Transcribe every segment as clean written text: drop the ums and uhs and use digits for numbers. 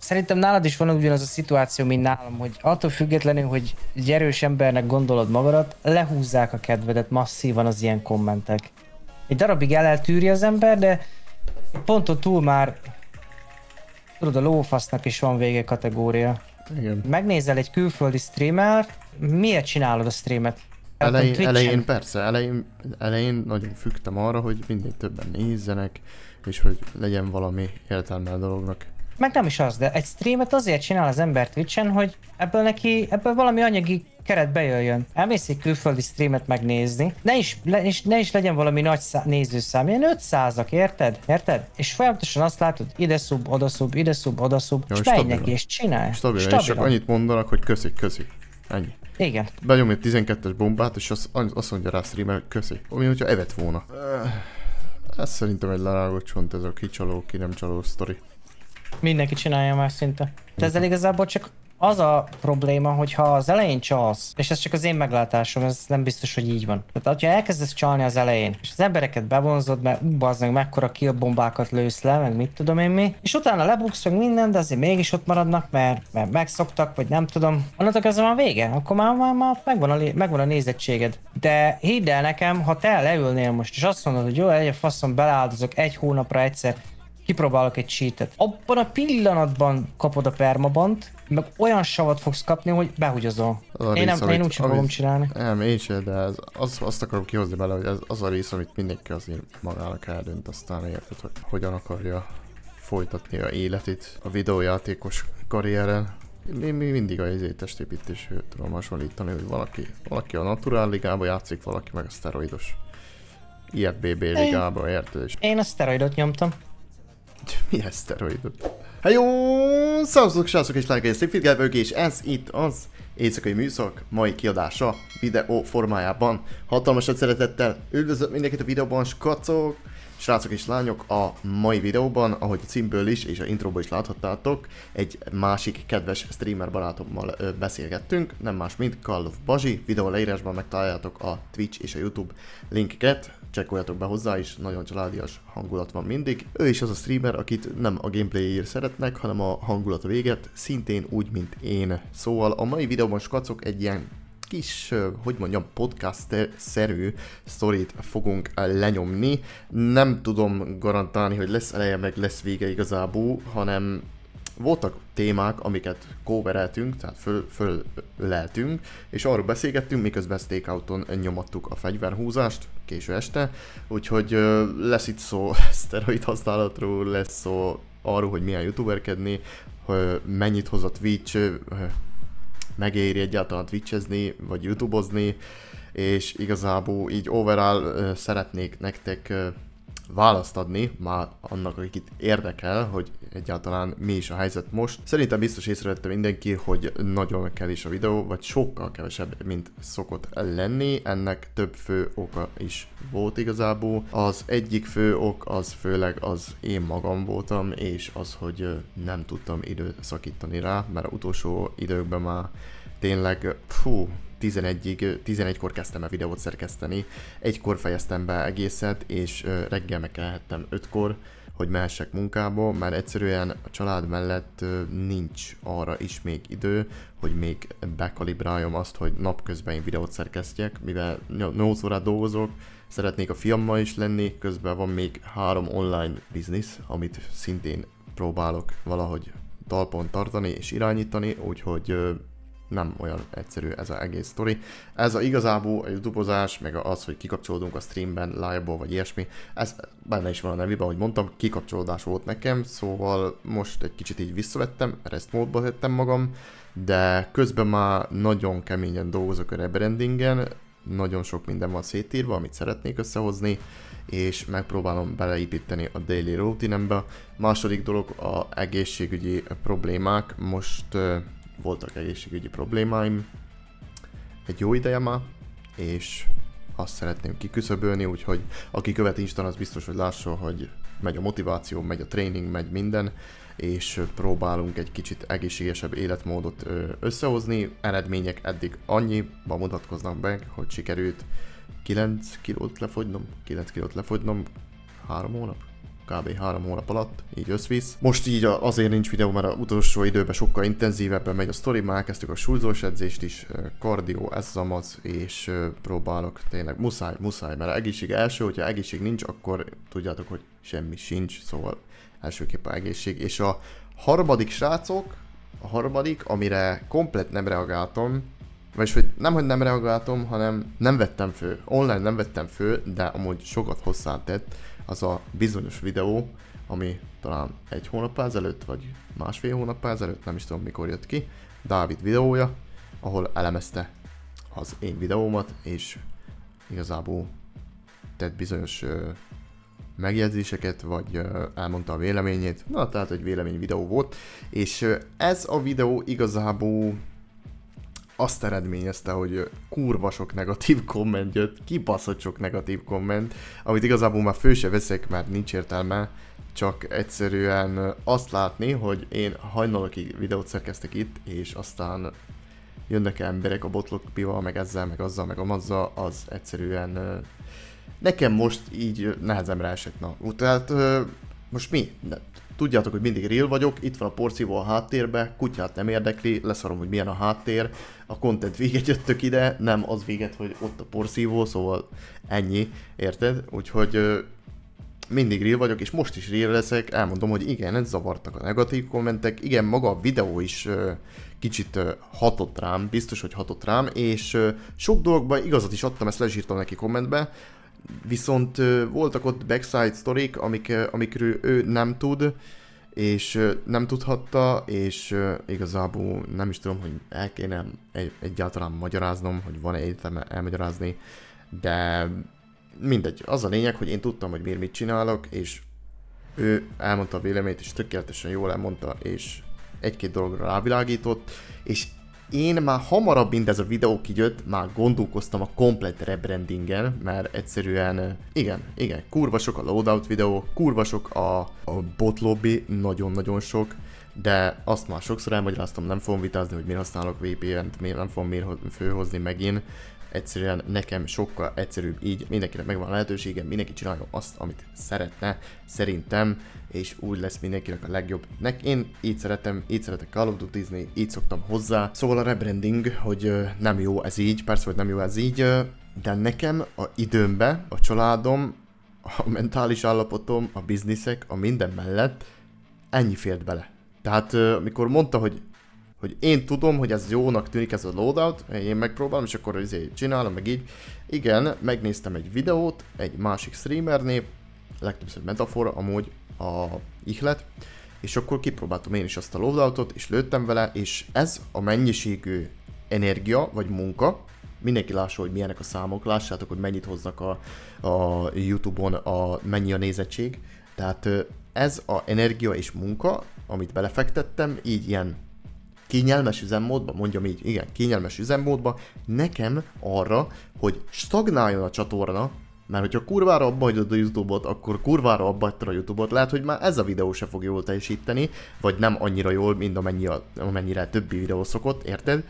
Szerintem nálad is van ugyanaz a szituáció, mint nálam, hogy attól függetlenül, hogy egy erős embernek gondolod magadat, lehúzzák a kedvedet masszívan az ilyen kommentek. Egy darabig eltűri az ember, de ponton túl már, tudod, a lófasznak is van vége kategória. Igen. Megnézel egy külföldi streamert, miért csinálod a streamet? Elején persze, elején nagyon fügtem arra, hogy minél többen nézzenek, és hogy legyen valami értelme a dolognak. Meg nem is az, de egy streamet azért csinál az ember Twitchen, hogy ebből valami anyagi keret bejöjjön. Elmész egy külföldi streamet megnézni, ne is legyen valami nagy nézőszám, ilyen 500-ak, érted? Érted? És folyamatosan azt látod, ide szub, oda szub, ide szub, oda szub, és menj neki, és csinálj. Stabilan, és csak annyit mondanak, hogy köszi. Ennyi. Igen. Benyom egy 12-es bombát, és azt mondja rá a streamer, hogy köszi. Ami, hogyha evett volna. Ez szerintem egy lerágott csont, ez a kicsaló, ki nem csaló sztori. Mindenki csinálja már szinte. De ezzel igazából csak az a probléma, hogyha az elején csalsz, és ez csak az én meglátásom, ez nem biztos, hogy így van. Tehát, ha elkezdesz csalni az elején, és az embereket bevonzod, mert bazd meg mekkora killbombákat lősz le, meg mit tudom én mi, és utána lebuksz meg minden, de azért mégis ott maradnak, mert megszoktak, vagy nem tudom. Onnantól kezdve már vége, akkor már megvan a nézettséged. De hidd el nekem, ha te leülnél most, és azt mondod, hogy jó, egy faszom, beleáldozok egy hónapra egyszer, kipróbálok egy cheatet. Abban a pillanatban kapod a permabant, meg olyan savat fogsz kapni, hogy behugyozol. Én úgy sem fogom csinálni. Nem, én sem, de azt akarom kihozni bele, hogy ez az a rész, amit mindenki azért magának eldönt, aztán érted, hogy hogyan akarja folytatni a életét a videójátékos karrieren. Én mindig a testépítésről tudom hasonlítani, hogy valaki a Natural ligába játszik, valaki meg a szteroidos IFBB ligába, érted? Én a szteroidot nyomtam. Milyen szteroidot? Hát jó, szavazok, srácok és lányok, ez Streetfighter, és ez itt az éjszakai műszak mai kiadása videó formájában. Hatalmasat szeretettel üdvözlök mindenkit a videóban, skacok, srácok és lányok, a mai videóban, ahogy a címből is és a intróból is láthattátok, egy másik kedves streamer barátommal beszélgettünk, nem más mint Call of Bazsi. Videó leírásban megtaláljátok a Twitch és a YouTube linkeket, csekkoljatok be hozzá is, nagyon családias hangulat van mindig. Ő is az a streamer, akit nem a gameplayért szeretnek, hanem a hangulat véget, szintén úgy, mint én. Szóval a mai videóban, skacok, egy ilyen kis, hogy mondjam, podcast-szerű sztorit fogunk lenyomni. Nem tudom garantálni, hogy lesz eleje, meg lesz vége igazából, hanem voltak témák, amiket covereltünk, tehát fölleltünk, és arról beszélgettünk, miközben stakeouton nyomattuk a fegyverhúzást késő este, úgyhogy lesz itt szó szteroid használatról, lesz szó arról, hogy milyen youtuberkedni, hogy mennyit hoz a Twitch, megéri egyáltalán twitchezni, vagy youtubozni, és igazából így overall szeretnék nektek választ adni, már annak, akit érdekel, hogy egyáltalán mi is a helyzet most. Szerintem biztos észrevette mindenki, hogy nagyon kevés a videó, vagy sokkal kevesebb, mint szokott lenni. Ennek több fő oka is volt igazából. Az egyik fő ok az főleg az én magam voltam, és az, hogy nem tudtam időt szakítani rá, mert az utolsó időkben már tényleg 11-kor kezdtem el videót szerkeszteni, 1-kor fejeztem be egészet, és reggel megkelhettem 5-kor, hogy mehessek munkába, mert egyszerűen a család mellett nincs arra is még idő, hogy még bekalibráljam azt, hogy napközben én videót szerkesztjek, mivel 8 órát dolgozok, szeretnék a fiammal is lenni, közben van még 3 online biznisz, amit szintén próbálok valahogy talpon tartani és irányítani, úgyhogy nem olyan egyszerű ez az egész sztori. Ez igazából a youtubozás, meg az, hogy kikapcsolódunk a streamben, live-ból vagy ilyesmi, ez benne is van a nevében, ahogy mondtam, kikapcsolódás volt nekem, szóval most egy kicsit így visszavettem, rest módba tettem magam, de közben már nagyon keményen dolgozok a rebrandingen, nagyon sok minden van szétírva, amit szeretnék összehozni, és megpróbálom beleépíteni a daily routinembe. Második dolog, a egészségügyi problémák. Most voltak egészségügyi problémáim egy jó ideje már, és azt szeretném kiküszöbölni, úgyhogy aki követ Instán, az biztos, hogy lássa, hogy megy a motiváció, megy a tréning, megy minden, és próbálunk egy kicsit egészségesebb életmódot összehozni. Eredmények eddig annyiban mutatkoznak meg, hogy sikerült 9 kilót lefogynom, 3 hónap? kb. 3 hónap alatt, így összvisz. Most így azért nincs videó, mert az utolsó időben sokkal intenzívebben megy a sztori, már elkezdtük a súlyzós edzést is, kardió, ez az, és próbálok tényleg, muszáj, mert egészség első, hogyha egészség nincs, akkor tudjátok, hogy semmi sincs, szóval elsőképpen egészség. És a harmadik, srácok, amire komplet nem reagáltam, vagyis hogy nem reagáltam, hanem nem vettem föl, online nem vettem föl, de amúgy sokat hozzátett az a bizonyos videó, ami talán 1 hónap ezelőtt, vagy 1,5 hónap ezelőtt, nem is tudom mikor jött ki, Dávid videója, ahol elemezte az én videómat, és igazából tett bizonyos megjegyzéseket, vagy elmondta a véleményét. Na, tehát egy vélemény videó volt, és ez a videó igazából azt eredményezte, hogy kurva sok negatív komment jött, kibaszott sok negatív komment, amit igazából már föl se veszek, mert nincs értelme, csak egyszerűen azt látni, hogy én hajnalokig videót szerkeztek itt, és aztán jönnek emberek a botlokpival, meg ezzel, meg azzal, meg amazzal, az egyszerűen nekem most így nehezemre esett. Na, tehát most mi? Tudjátok, hogy mindig real vagyok, itt van a porszívó a háttérbe, kutyát nem érdekli, leszarom, hogy milyen a háttér, a content véget jöttök ide, nem az véget, hogy ott a porszívó, szóval ennyi, érted? Úgyhogy mindig real vagyok, és most is real leszek, elmondom, hogy igen, ez zavartak a negatív kommentek, igen, maga a videó is kicsit hatott rám, biztos, hogy hatott rám, és sok dologban igazat is adtam, ezt lesírtam neki kommentbe, viszont voltak ott backside sztorik, amikről ő nem tud, és nem tudhatta, és igazából nem is tudom, hogy el kéne egyáltalán magyaráznom, hogy van-e értelme elmagyarázni, de mindegy. Az a lényeg, hogy én tudtam, hogy miért mit csinálok, és ő elmondta a véleményt, és tökéletesen jól elmondta, és egy-két dologra rávilágított, és én már hamarabb, mint ez a videó kijött, már gondolkoztam a komplet rebrandingen, mert egyszerűen, igen, kurva sok a loadout videó, kurva sok a bot lobby, nagyon-nagyon sok, de azt már sokszor elmagyaráztam, nem fogom vitázni, hogy miért használok VPN-t, miért nem fogom fölhozni megint. Egyszerűen nekem sokkal egyszerűbb így, mindenkinek megvan a lehetősége, mindenki csinálja azt, amit szeretne, szerintem, és úgy lesz mindenkinek a legjobb. Én így szeretek Call of Duty-zni, így szoktam hozzá. Szóval a rebranding, hogy nem jó ez így, persze, hogy nem jó ez így, de nekem a időmbe, a családom, a mentális állapotom, a bizniszek, a minden mellett ennyi fért bele. Tehát amikor mondta, hogy én tudom, hogy ez jónak tűnik ez a loadout, én megpróbálom, és akkor csinálom, meg így. Igen, megnéztem egy videót, egy másik streamernél, legtöbbször metafora, amúgy a ihlet, és akkor kipróbáltam én is azt a loadoutot, és lőttem vele, és ez a mennyiségű energia, vagy munka, mindenki lássa, hogy milyenek a számok, lássátok, hogy mennyit hoznak a YouTube-on, mennyi a nézettség, tehát ez a energia és munka, amit belefektettem, így ilyen kényelmes üzemmódba, mondjam így, igen, kényelmes üzemmódba, nekem arra, hogy stagnáljon a csatorna, mert hogyha kurvára abba hagyod a YouTube-ot, akkor kurvára abba hagytad a YouTube-ot, lehet, hogy már ez a videó se fog jól teljesíteni, vagy nem annyira jól, mint amennyire többi videó szokott, érted?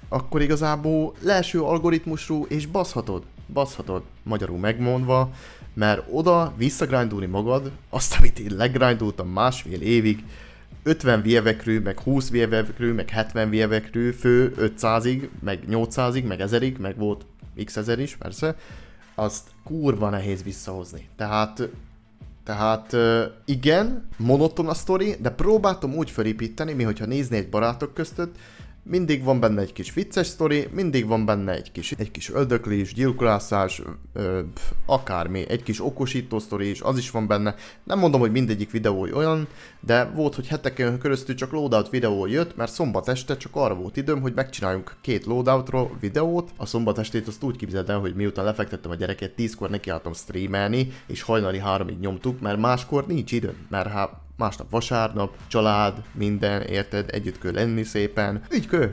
Akkor igazából leeső algoritmusú, és baszhatod, magyarul megmondva, mert oda visszagrindulni magad, azt, amit én legrindultam 1,5 évig, 50 vievekről, meg 20 vievekről, meg 70 vievekről, fő 500-ig, meg 800-ig, meg 1000-ig, meg volt x ezer is, persze, azt kurva nehéz visszahozni. Tehát igen, monoton a sztori, de próbáltam úgy felépíteni, mi hogyha nézni egy barátok között, mindig van benne egy kis vicces sztori, mindig van benne egy kis öldöklés, gyilkolászás, akármi, egy kis okosító sztori is, az is van benne. Nem mondom, hogy mindegyik videó olyan, de volt, hogy heteken köröztül csak loadout videó jött, mert szombat este csak arra volt időm, hogy megcsináljunk 2 loadoutról videót. A szombat estét azt úgy képzeld el, hogy miután lefektettem a gyereket, 10-kor nekiálltam streamelni, és hajnali 3-ig nyomtuk, mert máskor nincs időm, mert másnap vasárnap, család, minden, érted, együtt kell lenni szépen.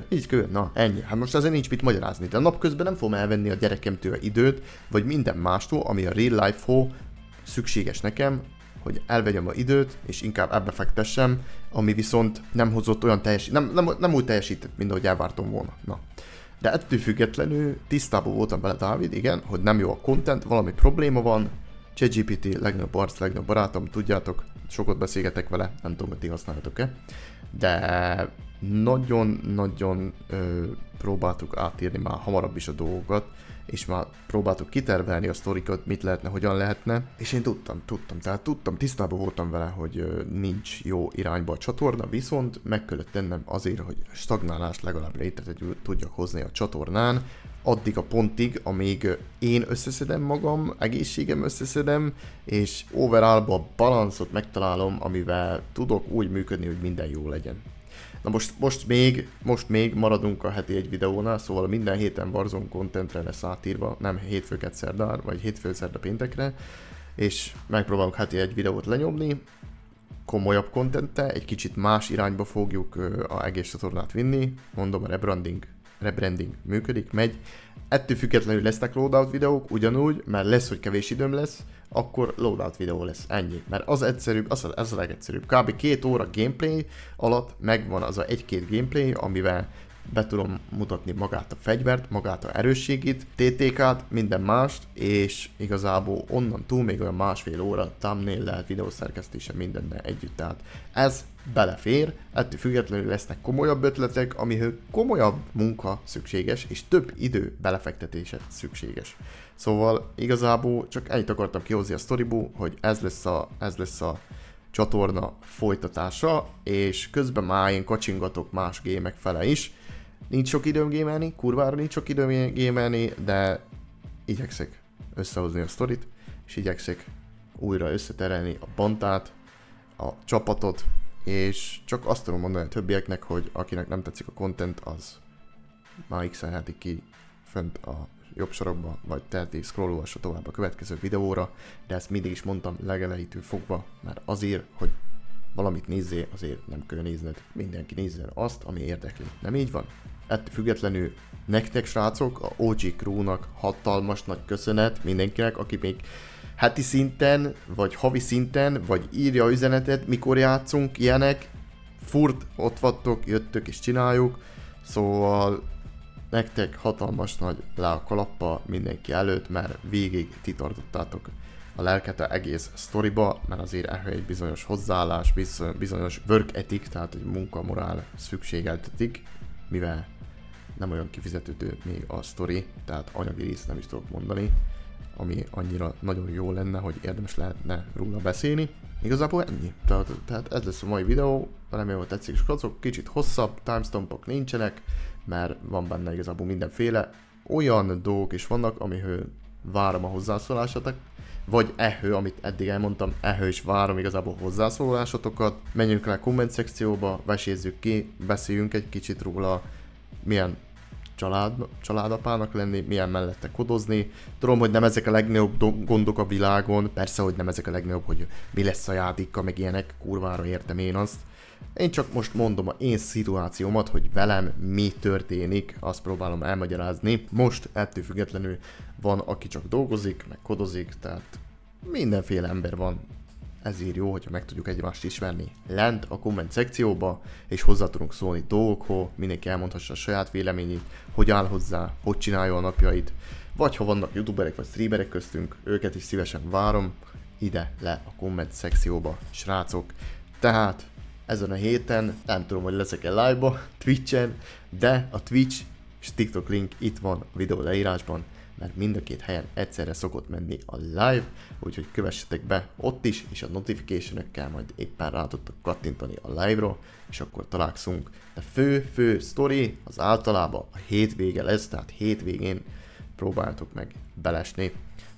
Így kell, na ennyi. Hát most azért nincs mit magyarázni, de napközben nem fogom elvenni a gyerekemtől időt, vagy minden mástól, ami a real life-hoz szükséges nekem, hogy elvegyem a időt, és inkább ebbe fektessem, ami viszont nem hozott olyan nem úgy teljesített, mint ahogy elvártam volna. Na. De ettől függetlenül tisztában voltam vele, Dávid, igen, hogy nem jó a content, valami probléma van, ChatGPT legnagyobb arc, legnagyobb barátom, tudjátok, sokat beszélgetek vele, nem tudom, hogy ti használjátok-e, de nagyon-nagyon próbáltuk átírni már hamarabb is a dolgokat, és már próbáltuk kitervelni a sztorikat, mit lehetne, hogyan lehetne, és én tudtam, tisztában voltam vele, hogy nincs jó irányba a csatorna, viszont meg kellett tennem azért, hogy stagnálást legalább létre tudjak hozni a csatornán, addig a pontig, amíg én összeszedem magam, egészségem összeszedem, és overallba a balanszot megtalálom, amivel tudok úgy működni, hogy minden jó legyen. Na most még maradunk a heti egy videónál, szóval minden héten Warzone contentre lesz átírva, nem hétfőket szerdán, vagy hétfő szerda péntekre, és megpróbálunk heti egy videót lenyomni, komolyabb contenttel, egy kicsit más irányba fogjuk a egész csatornát vinni, mondom, a rebranding működik, megy. Ettől függetlenül lesznek loadout videók, ugyanúgy, mert lesz, hogy kevés időm lesz, akkor loadout videó lesz, ennyi. Mert az egyszerűbb, az a legegyszerűbb. Kb. 2 óra gameplay alatt megvan az a 1-2 gameplay, amivel be tudom mutatni magát a fegyvert, magát a erősségét, TTK-t, minden mást, és igazából onnan túl még olyan másfél óra thumbnail lehet videószerkesztése mindennel együtt. Tehát ez belefér, ettől függetlenül lesznek komolyabb ötletek, amihez komolyabb munka szükséges, és több idő belefektetése szükséges. Szóval igazából csak ennyit akartam kihozni a sztoriból, hogy ez lesz a csatorna folytatása, és közben már én kacsingatok más gémek fele is. Nincs sok időm gémelni, kurvára nincs sok időm gémelni, de igyekszek összehozni a sztorit, és igyekszek újra összeterelni a bandát, a csapatot, és csak azt tudom mondani a többieknek, hogy akinek nem tetszik a content, az már x-elheti ki fönt a jobb sarokba, vagy teheti scrollolvassa tovább a következő videóra, de ezt mindig is mondtam legelejétől fogva, mert azért, hogy valamit nézzél, azért nem kell nézned. Mindenki nézzen azt, ami érdekli. Nem így van? Ettől függetlenül nektek, srácok, a OG Crew-nak hatalmas nagy köszönet mindenkinek, aki még heti szinten, vagy havi szinten, vagy írja üzenetet, mikor játszunk, ilyenek. Furt, ott vagytok, jöttök és csináljuk. Szóval nektek hatalmas nagy le a kalappa mindenki előtt, mert végig ti tartottátok a lelket a egész sztoriba, mert azért ehhez egy bizonyos hozzáállás, bizonyos work ethic, tehát egy munkamorál szükségeltetik, mivel nem olyan kifizetődő még a sztori, tehát anyagi részt nem is tudok mondani, ami annyira nagyon jó lenne, hogy érdemes lehetne róla beszélni. Igazából ennyi. Tehát ez lesz a mai videó, remélem, hogy tetszik, srácok, kicsit hosszabb, timestampok nincsenek, mert van benne igazából mindenféle. Olyan dolgok is vannak, amihez várom a hozzászólásokat, vagy amit eddig elmondtam, is várom igazából hozzászólásokat. Menjünk le a komment szekcióba, vesézzük ki, beszéljünk egy kicsit róla, milyen családapának lenni, milyen mellette kodozni. Tudom, hogy nem ezek a legnagyobb gondok a világon, persze, hogy nem ezek a legnagyobb, hogy mi lesz a játékkal, meg ilyenek, kurvára értem én azt. Én csak most mondom a én szituációmat, hogy velem mi történik, azt próbálom elmagyarázni. Most ettől függetlenül van, aki csak dolgozik, meg kodozik, tehát mindenféle ember van. Ezért jó, hogyha meg tudjuk egymást ismerni lent a komment szekcióba, és hozzá tudunk szólni dolgokhoz, mindenki elmondhassa a saját véleményét, hogy áll hozzá, hogy csinálja a napjait, vagy ha vannak youtuberek vagy streamerek köztünk, őket is szívesen várom ide le a komment szekcióba, srácok. Tehát ezen a héten, nem tudom, hogy leszek-e live-ba, Twitch-en, de a Twitch és TikTok link itt van a videó leírásban, mert mind a két helyen egyszerre szokott menni a live, úgyhogy kövessetek be ott is, és a notification-ökkel majd éppen rá tudtok kattintani a live-ra, és akkor találkozunk. De fő sztori az általában a hétvége lesz, tehát hétvégén próbáltok meg belesni,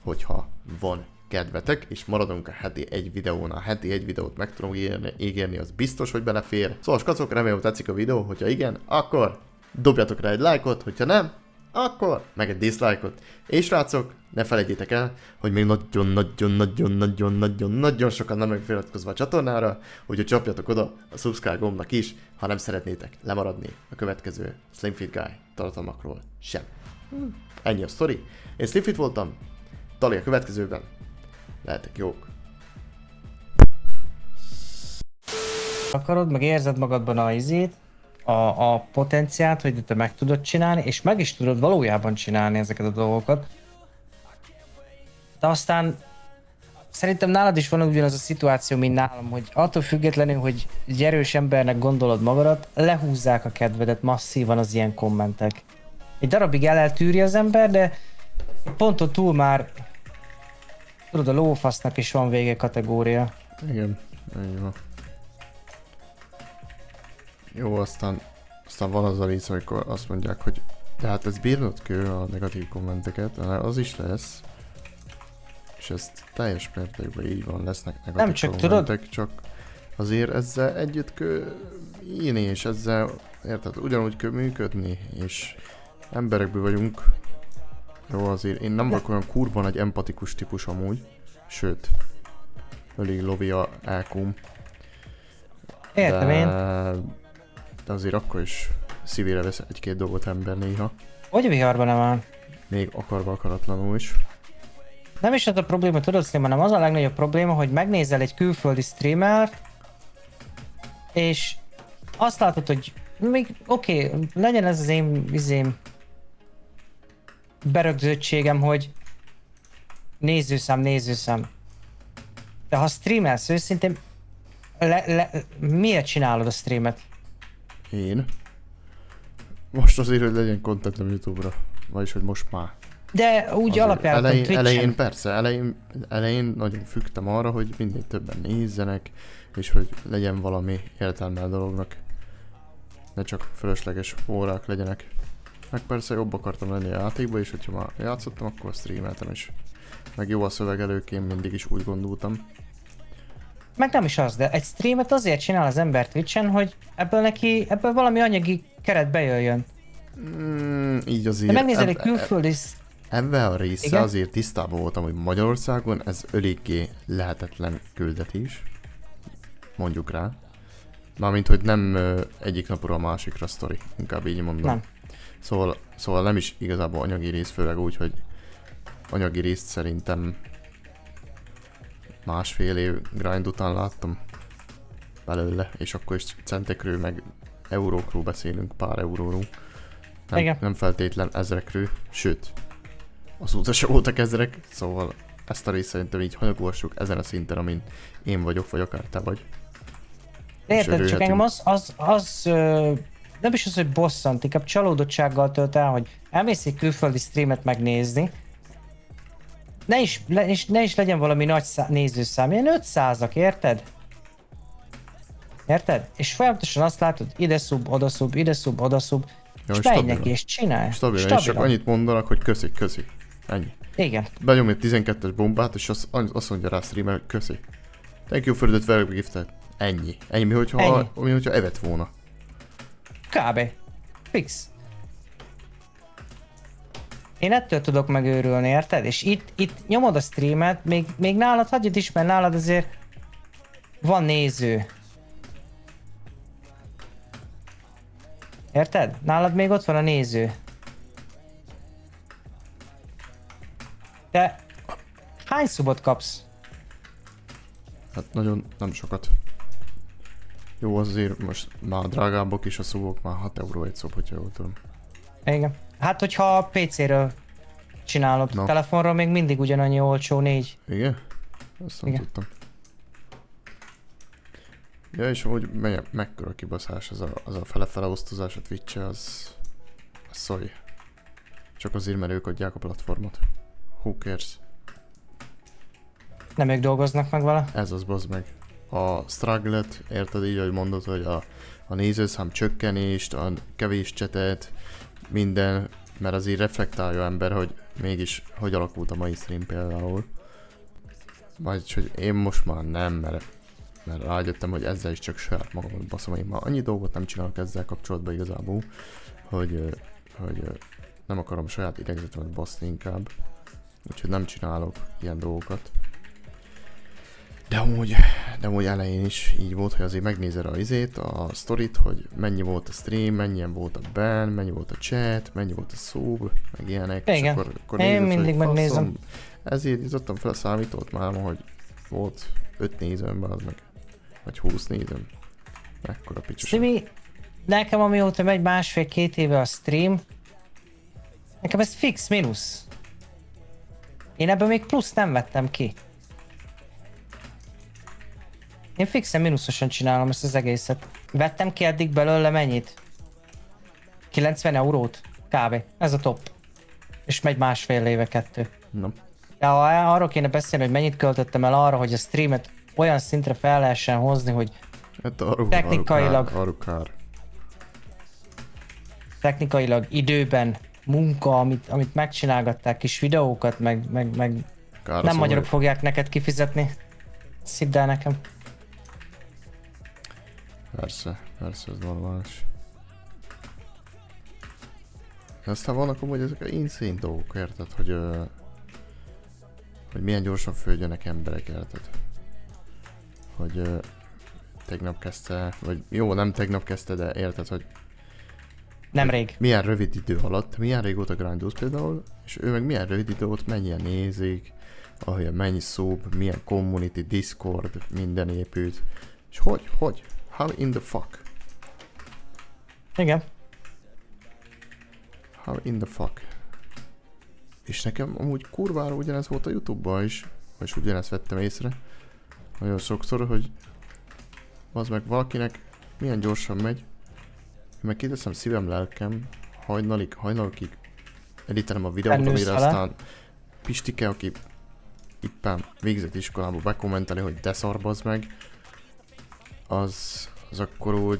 hogyha van kedvetek, és maradunk a heti egy videón. A heti egy videót meg tudom ígérni, az biztos, hogy belefér. Szóval skacok, remélem tetszik a videó, hogyha igen, akkor dobjatok rá egy lájkot, hogyha nem, akkor meg egy dislike-ot. És srácok, ne felejtjétek el, hogy még nagyon sokan nem meg feliratkozva a csatornára, úgyhogy csapjatok oda a subscribe gombnak is, ha nem szeretnétek lemaradni a következő Slimfit Guy tartalmakról sem. Ennyi a sztori. Én Slimfit voltam, Tali a következőben. Lehetek jók. Akarod, meg érzed magadban a izét, a potenciált, hogy te meg tudod csinálni, és meg is tudod valójában csinálni ezeket a dolgokat. De aztán Szerintem nálad is van ugyanaz a szituáció, mint nálam, hogy attól függetlenül, hogy egy erős embernek gondolod magadat, lehúzzák a kedvedet masszívan az ilyen kommentek. Egy darabig eltűri az ember, de ponton túl már tudod, a lófasznak is van vége kategória. Igen, így van. Jó, aztán van az a rész, amikor azt mondják, hogy de hát ez bírnod kell a negatív kommenteket, az is lesz. És ez teljes mértékben így van, lesznek negatív Nem csak kommentek, csak azért ezzel együtt kell írni, és ezzel, érted, ugyanúgy kell működni, és emberekből vagyunk. Jó, azért én nem vagyok olyan kurva nagy empatikus típus amúgy, sőt, elég lovi a elkum. Értem én. De azért akkor is szívére vesz egy-két dolgot ember néha. Hogy a viharban nem áll? Még akarva akaratlanul is. Nem is az a probléma, tudod, Slim, hanem az a legnagyobb probléma, hogy megnézel egy külföldi streamert, és azt látod, hogy még oké, legyen ez az én berögzöttségem, hogy nézőszám. De ha streamelsz őszintén, miért csinálod a streamet? Én? Most azért, hogy legyen contentem YouTube-ra. Vagyis, hogy most már. De úgy Azért alapjáraton Twitch-en. elején persze, elején nagyon fügtem arra, hogy minél többen nézzenek, és hogy legyen valami értelme a dolognak. Ne csak fölösleges órák legyenek. Meg persze jobb akartam lenni a játékba, és hogyha már játszottam, akkor streameltem is. Meg jó a szövegelőként, mindig is úgy gondoltam. Meg nem is az, de egy streamet azért csinál az ember Twitch-en, hogy ebből valami anyagi keret bejöjjön. Így azért... De megnézel egy külföldi... Ebben a része Igen? azért tisztában voltam, hogy Magyarországon ez eléggé lehetetlen küldetés. Mondjuk rá. Mármint, hogy nem egyik napról a másikra sztori, inkább így mondom. Nem. Szóval nem is igazából anyagi rész, főleg úgy, hogy anyagi részt szerintem másfél év grind után láttam belőle, és akkor is centekről meg eurókról beszélünk, pár euróról. Nem feltétlen ezrekről, sőt, azóta se voltak ezrek, szóval ezt a részt szerintem így hanyagolhassuk ezen a szinten, amin én vagyok, vagy akár te vagy. Érted, csak engem nem is az, hogy bosszant, inkább csalódottsággal tölt el, hogy elmész egy külföldi streamet megnézni, ne is legyen valami nagy nézőszám, ilyen 500-ak, érted? Érted? És folyamatosan azt látod, ide szub, oda szub, ide szub, oda szub, ja, és menj neki, és csinálj. Stabilan, és csak annyit mondanak, hogy köszi. Ennyi. Igen. Benyom egy 12-es bombát, és azt mondja rá a streamer, hogy köszi. Thank you for that very gifted. Ennyi. Mi hogyha evett volna. Kb. Fix. Én ettől tudok megőrülni, érted? És itt nyomod a streamet, még nálad, hagyjad is, mert nálad azért van néző. Érted? Nálad még ott van a néző. Te hány szubot kapsz? Hát nagyon nem sokat. Jó, azért most már drágábbak is a szubok, már 6 euró egy szub, hogyha jól tudom. Igen. Hát hogyha PC-ről csinálod, no. Telefonról még mindig ugyanannyi olcsó, 4. Igen? Azt nem tudtam. Ja, és hogy mekkora kibaszás az a fele-fele osztozás a Twitch-e, az szoj. Csak azért, mert ők adják a platformot. Who cares? Nem ők dolgoznak meg vele? Ez az, bazd meg. A struggle-et, érted így, hogy mondod, hogy a nézőszám csökkenést, a kevés csetet, minden, mert azért reflektálja ember, hogy mégis hogy alakult a mai stream például. Vagy hogy én most már nem, mert rájöttem, hogy ezzel is csak saját magamat baszom, én már annyi dolgot nem csinálok ezzel kapcsolatban igazából, hogy nem akarom saját idegzetemet baszni inkább. Úgyhogy nem csinálok ilyen dolgokat. De amúgy elején is így volt, hogy azért megnézed a sztorit, hogy mennyi volt a stream, mennyien volt a ban, mennyi volt a chat, mennyi volt a sub, meg ilyenek. Igen, és akkor én nézed, mindig megnézem. Ezért jutottam fel a számítót már, hogy volt 5 nézőm, az meg, vagy 20 nézőm. Ekkora picsosan. Nekem amióta megy 1,5-2 éve a stream, nekem ez fix mínusz. Én ebből még plusz nem vettem ki. Én fixen mínuszosan csinálom ezt az egészet. Vettem ki eddig belőle mennyit? 90 eurót? Kb. Ez a top. És megy másfél éve 2. Na. De ha arról kéne beszélni, hogy mennyit költöttem el arra, hogy a streamet olyan szintre fel lehessen hozni, hogy Hát technikailag időben munka, amit megcsinálgatták, kis videókat, meg nem magyarok fogják neked kifizetni. Szidd el nekem. Persze, ez normális. Aztán vannak amúgy ezek a insane dolgok, érted, hogy milyen gyorsan földjönek emberek, érted? Hogy tegnap kezdte, vagy jó, nem tegnap kezdte, de érted, hogy Nemrég. milyen rövid idő alatt, milyen régóta grindolsz például, és ő meg milyen rövid idő alatt mennyien nézik, ahol mennyi szób, milyen community, Discord, minden épült. És hogy? How in the fuck? Igen. How in the fuck? És nekem amúgy kurvára ugyanez volt a YouTube-ban is, és ugyanezt vettem észre nagyon sokszor, hogy az meg valakinek milyen gyorsan megy, én meg kiteszem szívem, lelkem, hajnalokig editelem a videót, amire aztán Pistike, aki éppen végzett iskolába bekommenteli, hogy de szarbazd meg, az akkor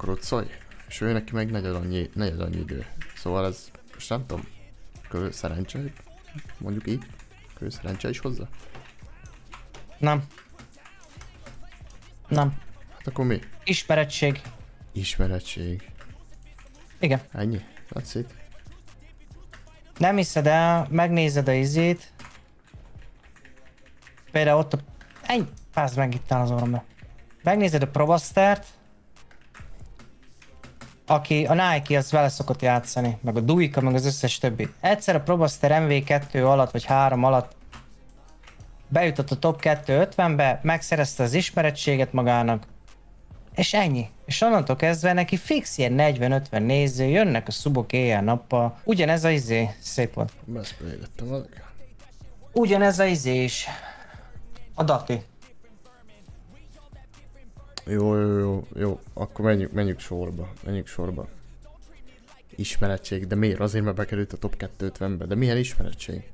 ott szaj, és ő neki meg negyed annyi idő. Szóval ez, most nem tudom, szerencse, mondjuk így, szerencse is hozzá? Nem. Hát akkor mi? Ismerettség. Igen. Ennyi? That's it. Nem hiszed el, megnézed a izét. Például ott a... Ennyi! Pázd meg itt áll az orromra. Megnézed a Probastert, aki a Nike az vele szokott játszani, meg a Duika, meg az összes többi. Egyszer a Probaster MV2 alatt, vagy 3 alatt bejutott a top 250-be, megszerezte az ismerettséget magának, és ennyi. És onnantól kezdve neki fix ilyen 40-50 néző, jönnek a szubok éjjel-nappal. Ugyanez a izé, szép volt. Beszprélettem az. Ugyanez a izé is. A Dati. Jó, akkor menjünk sorba. Ismerettség, de miért? Azért, mert bekerült a top 250-be, de milyen ismerettség?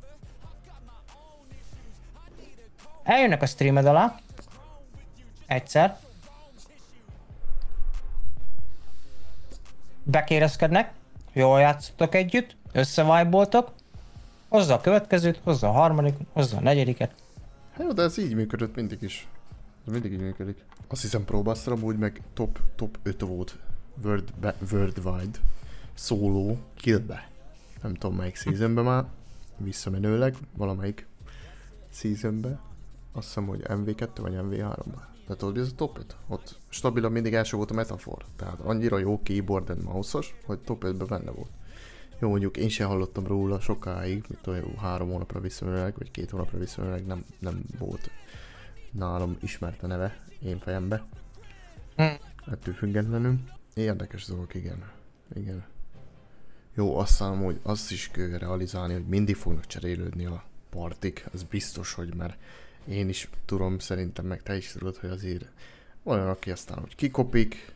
Eljönnek a streamed alá. Egyszer. Bekérezkednek. Jól játszottak együtt. Összeviboltok. Hozza a következőt, hozza a harmadikot, hozza a negyediket. Hát jó, de ez így működött mindig is. Ez mindig így működik. Azt hiszem Probasztra amúgy meg top 5 volt worldwide szóló killbe. Nem tudom melyik seasonben már, visszamenőleg, valamelyik seasonben. Azt hiszem, hogy MV2 vagy MV3-ban. De tudod, ez a top 5? Ott stabilan mindig első volt a metafor. Tehát annyira jó keyboard and mouse-os, hogy top 5-ben benne volt. Jó, mondjuk én sem hallottam róla sokáig, mint olyan 3 hónapra visszamenőleg, vagy 2 hónapra visszamenőleg nem volt nálam ismert a neve, én fejembe. Ettől függetlenül. Érdekes dolgok, igen. Jó, aztán amúgy azt is kell realizálni, hogy mindig fognak cserélődni a partik, az biztos, hogy mert én is tudom, szerintem meg te is tudod, hogy azért olyan, aki aztán hogy kikopik,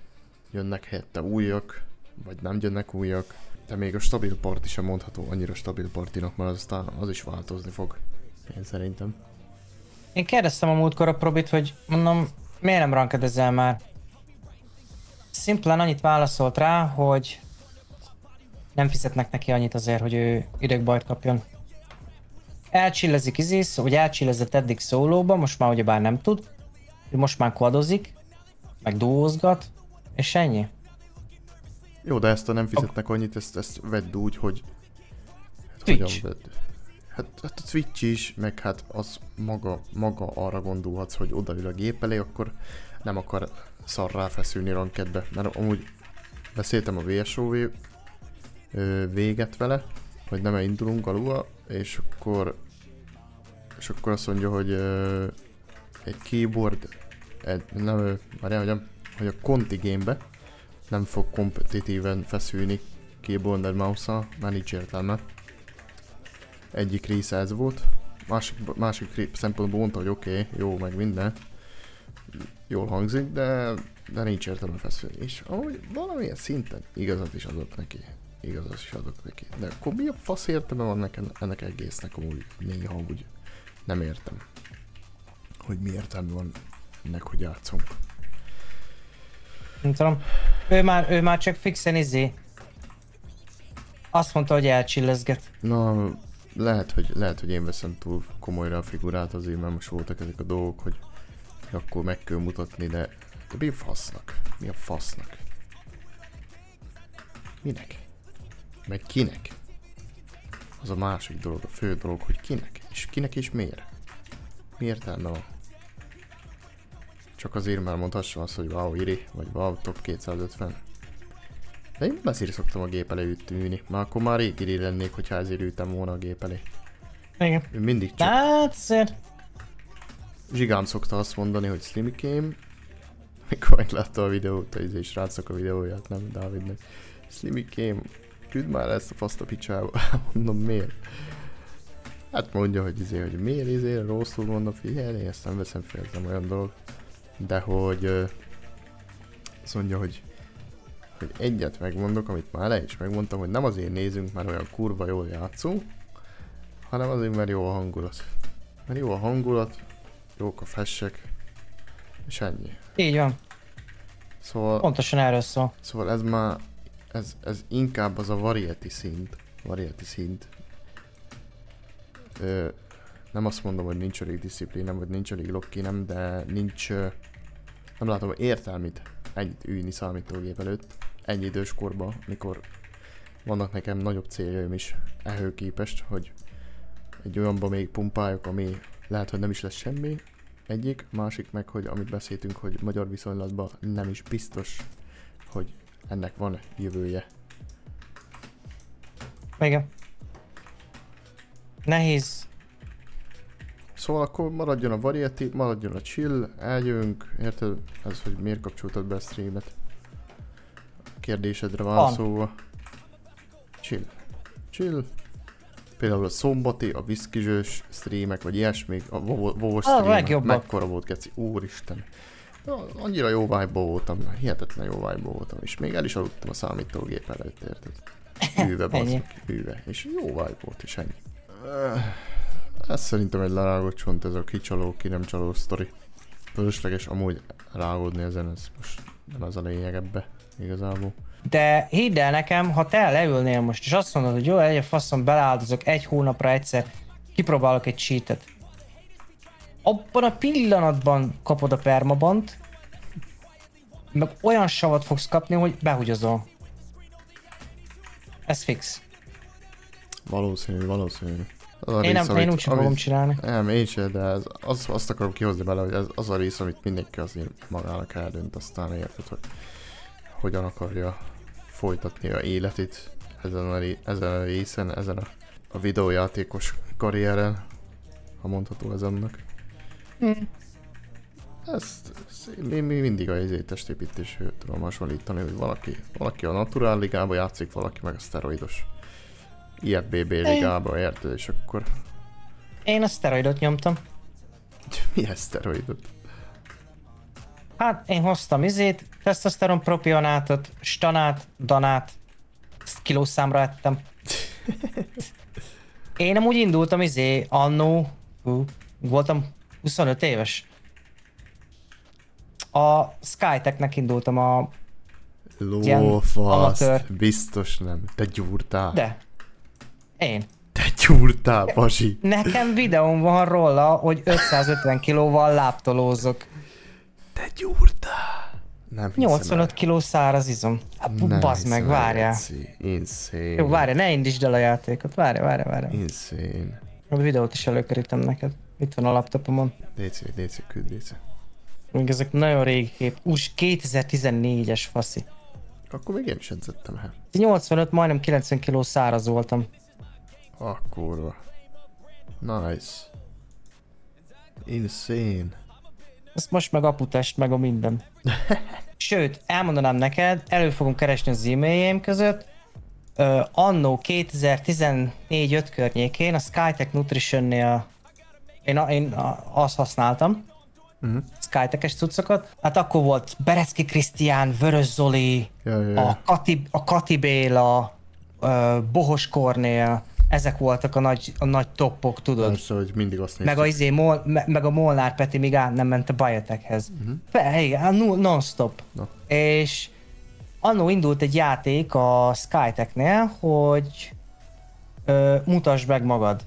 jönnek helyette újak, vagy nem jönnek újak, de még a stabil parti sem mondható annyira stabil partinak, mert aztán az is változni fog, én szerintem. Én kérdeztem a múltkor a Probit, hogy mondom, miért nem rankedezel már? Szimplán annyit válaszolt rá, hogy nem fizetnek neki annyit azért, hogy ő idegbajt kapjon. Elcsillezik izész, vagy elcsillezett eddig szólóba, most már ugyebár nem tud. Ő most már quadozik, meg duózgat, és ennyi. Jó, de ezt a nem fizetnek annyit, ezt vedd úgy, hogy... Hát Twitch. Hogyan vedd? Hát a Twitch is, meg hát az maga arra gondolhatsz, hogy odaül a gép elé, akkor nem akar szarrá feszülni rankedbe. Mert amúgy beszéltem a VSOV véget vele, hogy nem indulunk alul, és akkor azt mondja, hogy egy keyboard, hogy a Conti game-be nem fog kompetitíven feszülni keyboard and mouse-szal, már nincs értelme. Egyik része ez volt, másik szempontból mondta, hogy oké, jó, meg minden. jól hangzik, de nincs értelme feszülni. És ahogy valamilyen szinten igazat is adok neki. Igazat is adok neki. De akkor mi a fasz értelme van ennek egésznek amúgy néha úgy nem értem. Hogy mi értelme van ennek, hogy játszunk. Nem tudom. Ő már csak fixen azt mondta, hogy elcsillezget. Na, lehet, hogy én veszem túl komolyra a figurát azért, mert most voltak ezek a dolgok, hogy akkor meg kell mutatni, de mi a fasznak? Mi a fasznak? Minek? Meg kinek? Az a másik dolog, a fő dolog, hogy kinek? És kinek és miért? Mi értelme van? Csak azért már mondhassam azt, hogy wow, iri, vagy wow, top 250. De én nem ezért szoktam a gép elé ülni, már akkor már rég iri lennék, hogyha ezért ültem volna a gép elé. Igen. Én mindig csak... Hát, Zsigám szokta azt mondani, hogy Slimikém, mikor meglátta a videót, és srácok a videóját, nem Dávidnek. Slimikém, küld már ezt a faszt a picsába. Mondom, miért? Hát mondja, hogy miért rosszul mondom, figyelj, ezt nem veszem fel, ez nem olyan dolog. De hogy azt mondja, hogy egyet megmondok, amit már le is megmondtam, hogy nem azért nézünk, mert olyan kurva jól játszunk, hanem azért, mert jó a hangulat. Mert jó a hangulat, jók a fessek, és ennyi. így van. Szóval, Pontosan erről szól. szóval ez már, ez inkább az a variety szint. Nem azt mondom, hogy nincs elég diszciplínem, vagy nincs elég lokkinem, de nincs, nem látom értelmit ennyit ülni számítógép előtt, ennyi idős korban, mikor vannak nekem nagyobb céljaim is ehhez képest, hogy egy olyanba még pumpáljak, ami lehet, hogy nem is lesz semmi, egyik, másik meg, hogy amit beszéltünk, hogy magyar viszonylatban nem is biztos, hogy ennek van jövője. Igen. Nehéz. Szóval akkor maradjon a variety, maradjon a chill, eljövünk, érted? Ez, hogy miért kapcsoltad be a streamet? A kérdésedre válaszolva. Chill. Például a szombati, a viszkizsős streamek, vagy ilyesmik, a vovos streamek. legjobbak. Mekkora volt, geci, úristen. Ja, annyira jó vibe-ba voltam, hihetetlen jó vibe-ba voltam, és még el is aludtam a számítógép előtt, érted? Hűve, bazdmeg, hűve. És jó vibe volt, és ennyi. Ez szerintem egy lerágott csont, ez a kicsaló, ki nem csaló sztori. Fölösleges amúgy rágódni ezen, ez most nem az a lényeg ebbe, igazából. De hidd el nekem, ha te leülnél most, és azt mondod, hogy jó, egy faszom, beleáldozok egy hónapra egyszer, kipróbálok egy cheatet. Abban a pillanatban kapod a permabant, meg olyan savat fogsz kapni, hogy behugyozol. Ez fix. Valószínű. Az a Én rész, úgy sem fogom csinálni. Nem, én sem, de azt akarom kihozni bele, hogy ez az a rész, amit mindenki azért magának eldönt, aztán érted, hogy hogyan akarja folytatni a életét ezen a részen, ezen a videójátékos karrieren, ha mondható ez annak. Mi mindig a testépítésről tudom hasonlítani, hogy valaki a naturál ligába játszik, valaki meg a szteroidos IFBB ligába, érted, és akkor... Én a szteroidot nyomtam. Milyen szteroidot? Hát én hoztam tesztoszteron propionátot, stanát, danát, kilószámra ettem. Én amúgy indultam annó, voltam 25 éves. A Skytechnek indultam Lófaszt, amatőr. biztos nem. Te gyúrtál. De. Én. Te gyúrtál, Basi. Nekem videóm van róla, hogy 550 kilóval láptolózok. Te gyúrtál. Nem hiszem 85 kiló száraz izom. Bazd meg, várjál. Insane. Jó, várjál, ne indítsd el a játékot. Várjál. Insane. A videót is előkerítem neked. Itt van a laptopomon. DC, küld DC. Még ezek nagyon régi kép. 2014-es faszi. Akkor még én is edzettem, hát. 85, majdnem 90 kiló száraz voltam. Kurva. Nice. Insane. Ezt most meg aputest, meg a minden. Sőt, elmondanám neked, elő fogom keresni az e-mailjeim között. Annó 2014-5 környékén a Skytech Nutrition-nél én azt használtam. Skytech-es cuccokat, hát akkor volt Berecki Krisztián, Vörös Zoli, Ja. a Kati Béla, Bohos Kornél, ezek voltak a nagy toppok, tudod. Persze, hogy mindig azt Meg a, néztük. meg a Molnár Peti még át nem ment a Biotechhez. Igen, non-stop. Na. És annó indult egy játék a Skytechnél, hogy mutasd meg magad.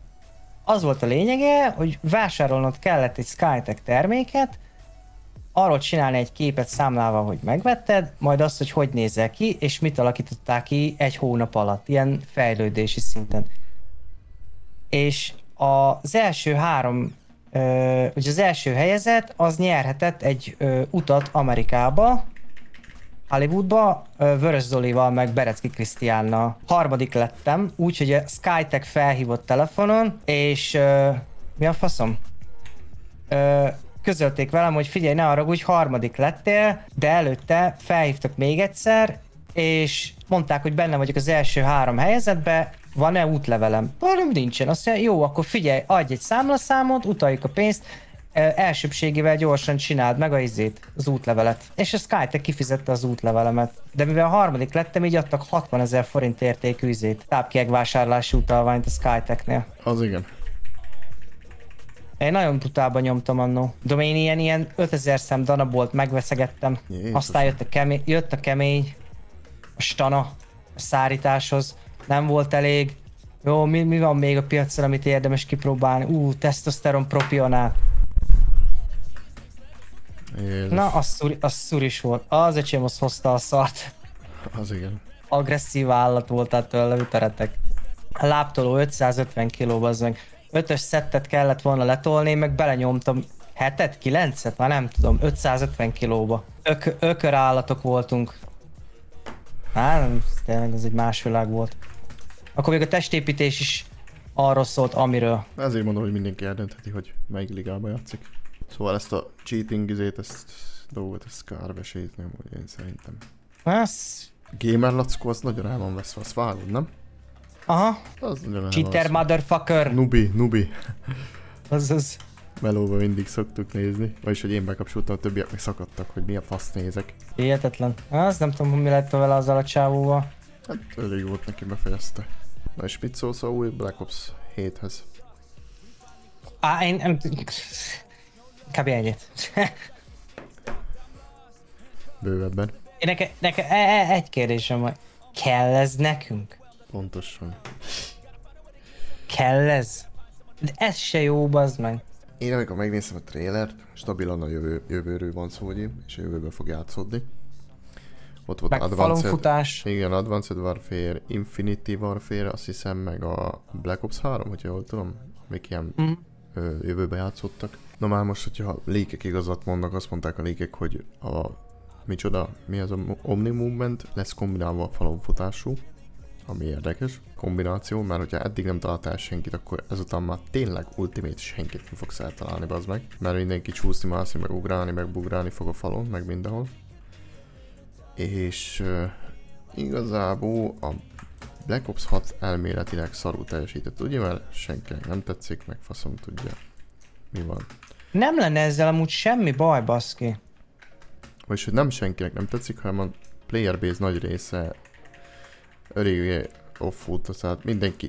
Az volt a lényege, hogy vásárolnod kellett egy Skytech terméket, arról csinálni egy képet számlával, hogy megvetted, majd azt, hogy nézel ki, és mit alakították ki egy hónap alatt, ilyen fejlődési szinten. És az első ugye az első helyezett, az nyerhetett egy utat Amerikába, Hollywoodba, Vörös Zolival, meg Berecki Krisztiánnal. Harmadik lettem, úgyhogy a Skytech felhívott telefonon, és mi a faszom? Közölték velem, hogy figyelj, ne haragudj, harmadik lettél, de előtte felhívtak még egyszer, és mondták, hogy benne vagyok az első 3 helyezetben, van-e útlevelem? Mondom, nincsen. Azt mondja, jó, akkor figyelj, adj egy számlaszámot, utaljuk a pénzt, elsőbségével gyorsan csináld meg az útlevelet. És a Skytech kifizette az útlevelemet. De mivel a harmadik lettem, így adtak 60 000 forint értékű tápkiegvásárlási utalványt a Skytechnél. Az igen. Én nagyon brutálban nyomtam annó. De én ilyen 5000 szem danabolt megveszegettem. Jézus. Aztán jött a kemény, a stana, a szárításhoz. Nem volt elég. Jó, mi van még a piacon, amit érdemes kipróbálni? Tesztoszteron propionát. Jézus. Na, az szuris volt. Az öcsém azt hozta a szart. Az igen. Agresszív állat voltál tőle, üteretek. A lábtoló 550 kg, az meg 5-ös szettet kellett volna letolni, meg belenyomtam 7-et, 9-et, már nem tudom, 550 kilóba. Ökör állatok voltunk. Nem, tényleg ez egy más világ volt. Akkor még a testépítés is arról szólt, amiről. Ezért mondom, hogy mindenki eldöntheti, hogy melyik ligába játszik. Szóval ezt a cheating ezt dolgot, ezt kár vesézni, amúgy én szerintem. Ez... Gamer lackó, az nagyon el van veszve, azt vágod, nem? Aha. Az nagyon el van Cheater veszve. motherfucker. Nubi. Az. Melóba mindig szoktuk nézni. Vagyis, hogy én bekapcsoltam, a többiek meg szakadtak, hogy mi a fasz nézek. Hihetetlen. Az nem tudom, hogy mi lett vele azzal a csávóval. Hát elég volt neki, befejezte. Na és mit szólsz a új Black Ops 7-hez? Én nem... Kb. Ennyit. Bővebben. Nekem egy kérdésem van. Kell ez nekünk? Pontosan. Kell ez? De ez se jó, bazd meg. Én amikor megnéztem a trailert, stabilan a jövőről van szó, ugye, és a jövőben fog játszódni. Ott volt Meg falonfutás. Igen, Advanced Warfare, Infinity Warfare, azt hiszem, meg a Black Ops 3, hogyha jól tudom, még ilyen jövőben játszottak. Na már most, hogyha lékek igazat mondnak, azt mondták a lékek, hogy mi az a Omni Movement lesz kombinálva a falonfutású, ami érdekes kombináció, mert hogyha eddig nem találtál senkit, akkor ezután már tényleg ultimate senkit nem fogsz eltalálni, bazd meg. Mert mindenki csúszni, mászni, meg ugrálni, meg bugrálni fog a falon, meg mindenhol. És igazából a Black Ops 6 elméletileg szarul teljesített, ugye, mert senkinek nem tetszik, meg faszom tudja, mi van. Nem lenne ezzel amúgy semmi baj, baszki. Vagyis, hogy nem senkinek nem tetszik, hanem a player base nagy része eléggé off-foot, tehát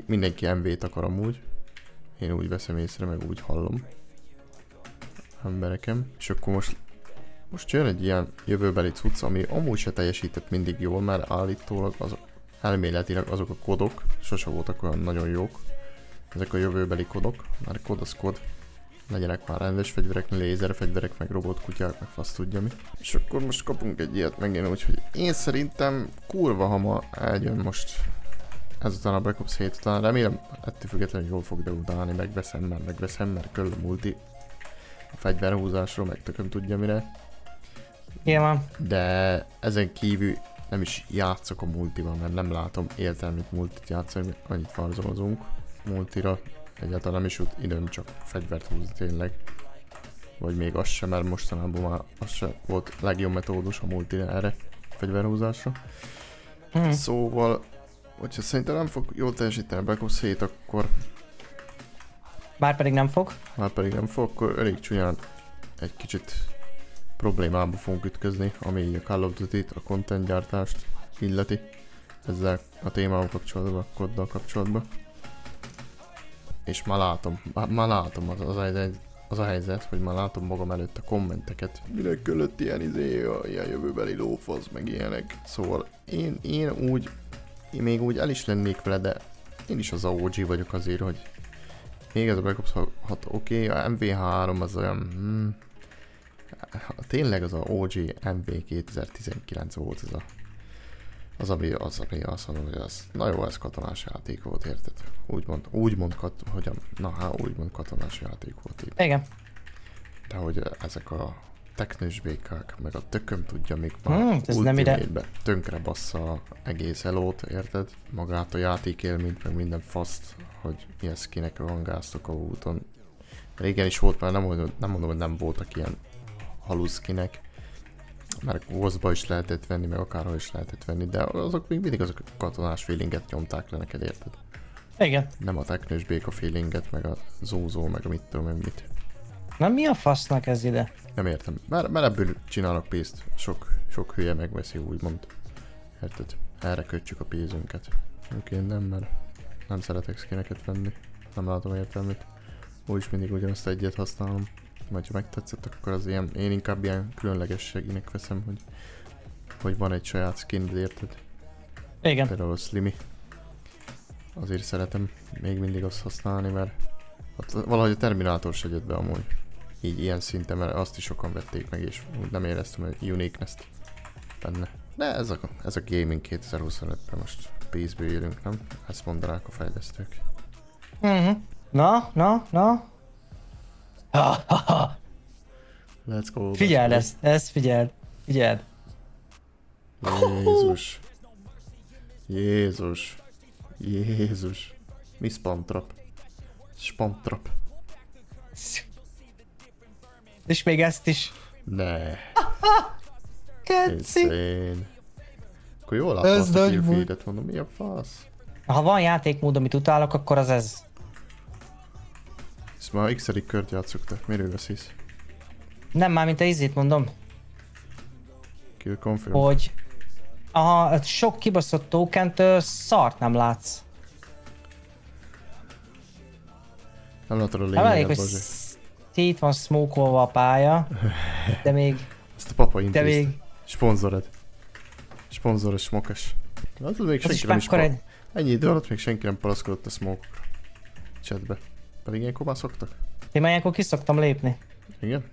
mindenki MV-t akar amúgy. Én úgy veszem észre, meg úgy hallom emberekem. És akkor most jön egy ilyen jövőbeli cucc, ami amúgy se teljesített mindig jól, mert állítólag elméletileg azok a kodok sose voltak olyan nagyon jók. Ezek a jövőbeli kodok, már kod az kod. Legyenek már rendes fegyverek, lézerfegyverek, meg robotkutyák, meg fasz tudja mi. És akkor most kapunk egy ilyet megint, úgyhogy én szerintem kurva hamar eljön most ezután a Black Ops 7 után. Remélem ettől függetlenül jól fog debutálni, megveszem, mert körül a multi a fegyverhúzásról, meg tököm tudja mire. Igen van. De ezen kívül nem is játszok a multiban, mert nem látom értelmét multit játszani, annyit farzolozunk multira. Egyáltalán nem is jut időm csak fegyvert húzni tényleg. Vagy még az sem, mert mostanában már az sem volt legjobb metódus a multi erre fegyverhúzásra. Szóval, hogyha szerintem nem fog jól teljesíteni a Black Ops 7, akkor... Bárpedig nem fog. Már pedig nem fog, akkor elég csúnyán egy kicsit problémába fogunk ütközni, ami így a Call of Duty-t, a content gyártást illeti. Ezzel a témával kapcsolatban, a koddal kapcsolatban. És már látom az a helyzet, hogy már látom magam előtt a kommenteket. Minek kellett ilyen ilyen jövőbeli lófasz, meg ilyenek. Szóval én még úgy el is lennék vele, de én is az OG vagyok azért, hogy még ez a Black Ops 6 oké, a MV3 az olyan... tényleg az a OG MV 2019 volt ez az, ami azt mondom, hogy az, na jó, ez katonás játék volt, érted? Úgymond katonás játék volt itt. Igen. De hogy ezek a teknős békák, meg a tököm tudja, még már ez nem ide. tönkre bassza egész elót, érted? Magát a játékélményt, meg minden faszt, hogy milyen skinek rangáztok a úton. Régen is volt, mert nem mondom, hogy nem voltak ilyen haluszkinek, mert Ghost-ba is lehetett venni, meg akárhol is lehetett venni, de azok még mindig azok a katonás feelinget nyomták le neked, érted? Igen. Nem a teknős béka feelinget, meg a zózó, meg a mit tudom én mit. Na mi a fasznak ez ide? Nem értem, mert ebből csinálnak pénzt, sok hülye megveszi, úgymond. Érted? Erre kötjük a pénzünket. Oké, nem, mert nem szeretek skineket venni, nem látom értelmét. Úgyis mindig ugyanazt egyet használom. Vagy ha megtetszett, akkor az ilyen, én inkább ilyen különlegességnek veszem, hogy van egy saját skin, érted? Igen. Például a Slimy. Azért szeretem még mindig azt használni, mert valahogy a Terminátor se jött be amúgy. Így ilyen szinten, mert azt is sokan vették meg, és úgy nem éreztem, hogy uniqueness-t benne. De ez a gaming 2025-ben most pénzből élünk, nem? Ezt mondanák a fejlesztők. Na. Let's go. Figyeld ezt figyeld. Jézus. Mi spam trap? Spam trap. És még ezt is. Ne. Keci. Insane. Akkor jól látom azt a killfeedet, mondom, mi a fasz? Ha van játékmód, amit utálok, akkor az ez. Ezt már x-edik kört játszok, te miről veszísz? Nem, már mint a izét mondom, Kill confirm. hogy sok kibaszott tokent szart nem látsz. Nem látod a Nem elég, lényeget, hogy Bazsi. szét van smokolva a pálya, de még... Ezt a papa De intézt. még... Sponzored. Sponzoros smokes. Látod, még Az is senki nem is mekkora egy... Ennyi idő alatt még senki nem palaszkodott a smoke-okra. Chatbe. Pedig ilyenkor már szoktak. Én már ilyenkor ki szoktam lépni. Igen?